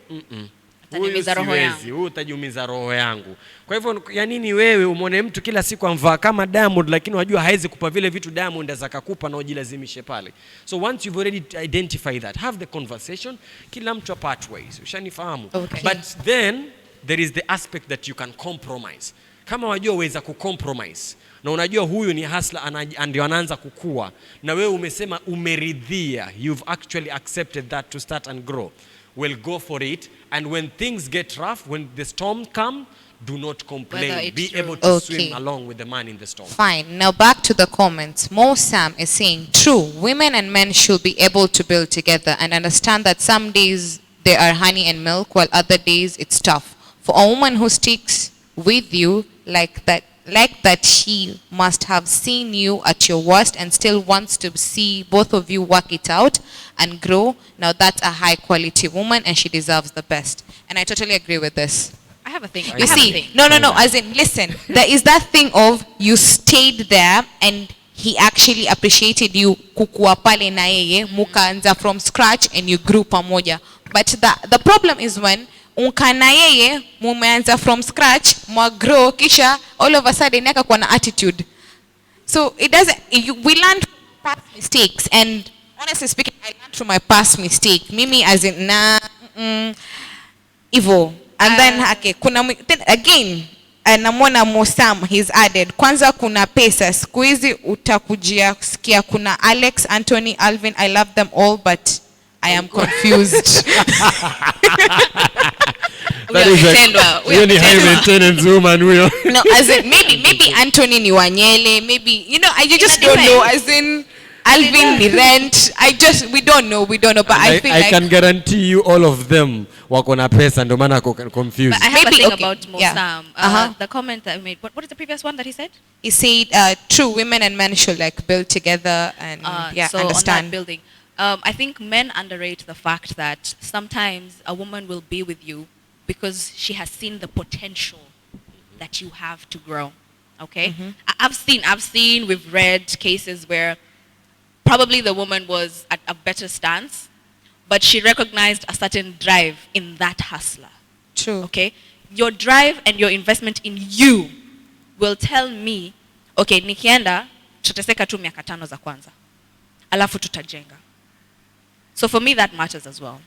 huyu utajiumiza roho yangu. Kwa hivyo ya nini wewe umone mtu kila siku amvaa kama Diamond, lakini unajua haizi kupa vile vitu Diamond azakakupa na ujilazimishe pale. So once you've already identified that, have the conversation, kila mtu apart ways. Ushanifahamu? Okay. But then there is the aspect that you can compromise. Kama wajua uweza kucompromise na unajua huyu ni hasla ndio anaanza kukua, na wewe umesema umeridhia, you've actually accepted that to start and grow, well, go for it. And when things get rough, when the storm come, do not Whether complain. it's Be true. able to Okay. swim along with the man in the storm. Fine. Now back to the comments. Mo Sam is saying, true, women and men should be able to build together and understand that some days there are honey and milk, while other days it's tough. For a woman who sticks with you like that, she must have seen you at your worst and still wants to see both of you work it out and grow. Now that's a high quality woman and she deserves the best. And I totally agree with this. I have a thing. You see, no, as in, listen, there is that thing of you stayed there and he actually appreciated you kukua pale na yeye, mukaanza from scratch and you grew pamoja. But the problem is when unka na yeye, mumeanza from scratch, mwa grow, kisha all of a sudden yaka kwa na attitude. So it doesn't, we learn from past mistakes, and honestly speaking, I learned from my past mistake. Mimi as in, evil. And then then again namwona Mosam he's added kwanza kuna pesa siku hizi utakujia kusikia kuna Alex, Anthony, Alvin, I love them all but I am confused. That is really high maintenance woman. No, as in maybe Anthony ni wanyele, maybe you just don't know, as in Alvin ni rent. We don't know, but I feel like I can guarantee you all of them wako na pesa ndio maana confused. But I have Maybe, a thing okay, about yeah. Mosam. The comment that I made. What is the previous one that he said? he said true, women and men should like build together and So understand. on that building, I think men underrate the fact that sometimes a woman will be with you because she has seen the potential that you have to grow. Okay, I've seen, we've read cases where probably the woman was at a better stance, but she recognized a certain drive in that hustler. True. Okay, your drive and your investment in you will tell me, okay, nikienda tutateseka tu miaka 5 za kwanza, alafu tutajenga. So for me that matters as well.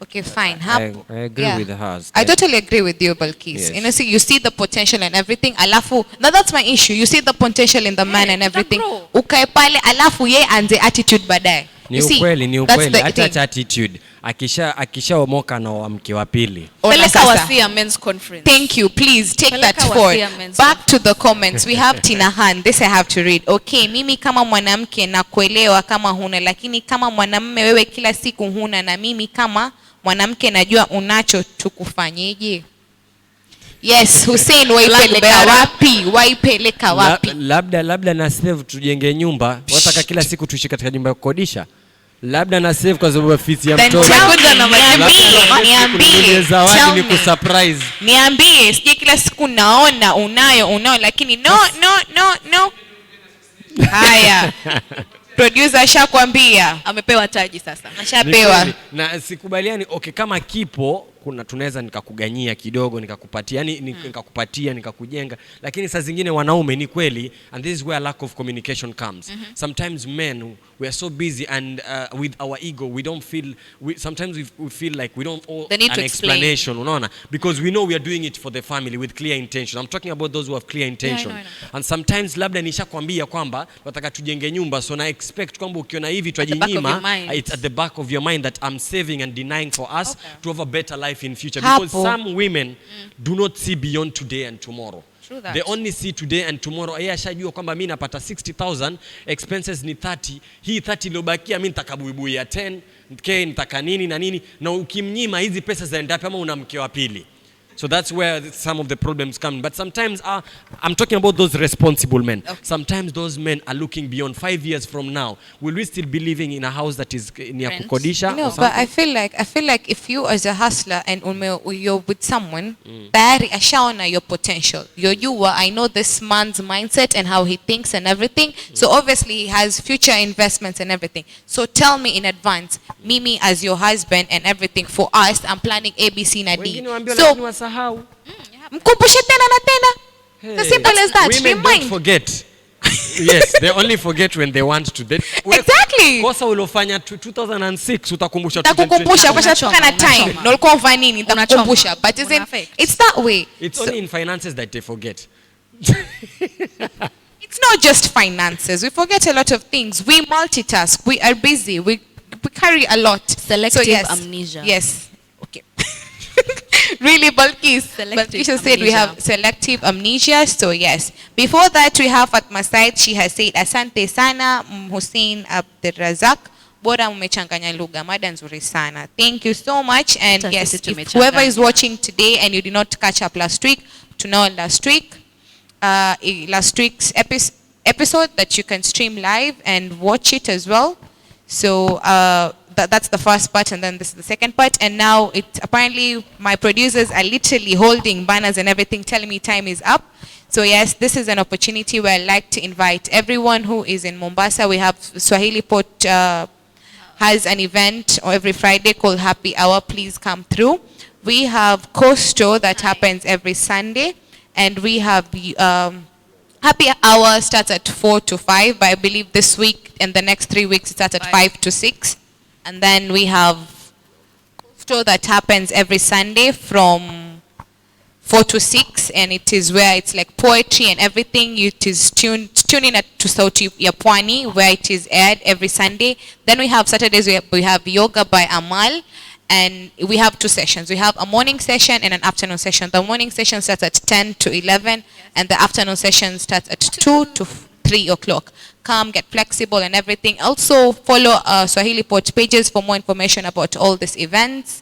Okay, fine. I agree with her. I totally agree with you, Balkis. Yes. You see the potential and everything. Alafu, now that's my issue. You see the potential in the man and everything. Ukae pale, alafu ye anze attitude baadaye. Ni ukweli hata attitude akishaomoka na mke wa pili. Peleka Wasia men's conference. Thank you. Please take Peleka that forward. Wasia men's Back to the comments. We have Tina Han. This I have to read. Okay, mimi kama mwanamke na kuelewa kama huna, lakini kama mwanamume wewe kila siku huna, na mimi kama mwanamke najua unacho, tukufanyeje? Yes, Hussein, waipeleka wapi? Labda na save tujenge nyumba. Wataka kila siku tuishi katika nyumba ya kukodisha. Labda na save kwa sababu fees ya mtoto. Niambie zawadi ni kusurprise. Niambie, sije kila siku naona unayo lakini no. Haya. Producer ashakwambia amepewa taji sasa. Ashapewa. Na sikubaliani, okay, kama kipo tunaweza nikakuganyia kidogo nikakupatia, yani nikakupatia nikakujenga, lakini saa zingine wanaume ni kweli, and this is where lack of communication comes. Sometimes men, we are so busy and with our ego we don't feel, sometimes we feel like we don't owe an explanation, unaona, because we know we are doing it for the family with clear intention. I'm talking about those who have clear intention. Yeah, I know. And sometimes labda nishakwambia kwamba nataka tujenge nyumba, so na expect kwamba ukiona hivi twajinyima, it's at the back of your mind that I'm saving and denying for us to have a better life in future. Because some women do not see beyond today and tomorrow. True that. They only see today and tomorrow. Yeye ashajua kwamba mimi napata 60,000, expenses ni 30, hii 30 iliyobakia mimi nitakabuibui ya 10k, nitaka nini na nini, na ukimnyima hizi pesa zaenda wapi ama una mke wa pili? So that's where some of the problems come. But sometimes I'm talking about those responsible men. Okay. Sometimes those men are looking beyond 5 years from now. Will we still be living in a house that is near kukodisha? No, but I feel like if you as a hustler and you're with someone, tayari ashaona your potential. I know this man's mindset and how he thinks and everything. So obviously he has future investments and everything. So tell me in advance, Mimi as your husband and everything, for us, I'm planning A, B, C, and D. So mkumbushe tena na tena. As simple as that. Women don't forget. Yes, they only forget when they want to. Exactly. Kosa ulofanya 2006 utakumbusha 2020. Kwa sababu kana time. Na ulikuwa ufanya nini? Nitakukumbusha. But it's that way. It's only in finances that they forget. It's not just finances. We forget a lot of things. We multitask. We are busy. We carry a lot. Selective amnesia. Yes. Okay. really, Selective Balkisha said we amnesia. have selective amnesia. So yes. Before that, we have Fatma Said. She has said, asante sana, Hussein Abdelrazak. Bora mmechanganya lugha, mada nzuri sana. Thank you so much. And Sasa yes, sisi if tumechanganya. whoever is watching today and you did not catch up last week, to know last week's episode that you can stream live and watch it as well. So that's the first part, and then this is the second part. And now apparently my producers are literally holding banners and everything, telling me time is up. So yes, this is an opportunity where I'd like to invite everyone who is in Mombasa. We have Swahilipot has an event every Friday called Happy Hour. Please come through. We have Costo that happens every Sunday, and we have Happy Hour starts at 4 to 5, but I believe this week and the next 3 weeks it starts at 5 to 6. And then we have Costo that happens every Sunday from 4 to 6, and it is where it's like poetry and everything. It is tune in to Sauti ya Pwani, where it is aired every Sunday. Then we have Saturdays, we have yoga by Amal, and we have 2 sessions. We have a morning session and an afternoon session. The morning session starts at 10 to 11, and the afternoon session starts at 2 to 3 o'clock. Come, get flexible and everything. Also follow Swahilipot pages for more information about all these events.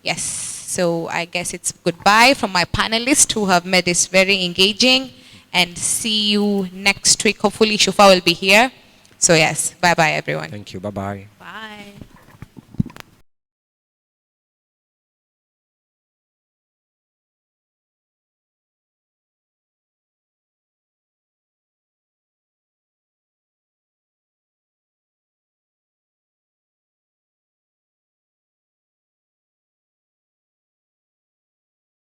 Yes, so I guess it's goodbye from my panelists who have made this very engaging, and see you next week. Hopefully Shufa will be here. So yes, bye-bye everyone. Thank you. Bye-bye. Bye.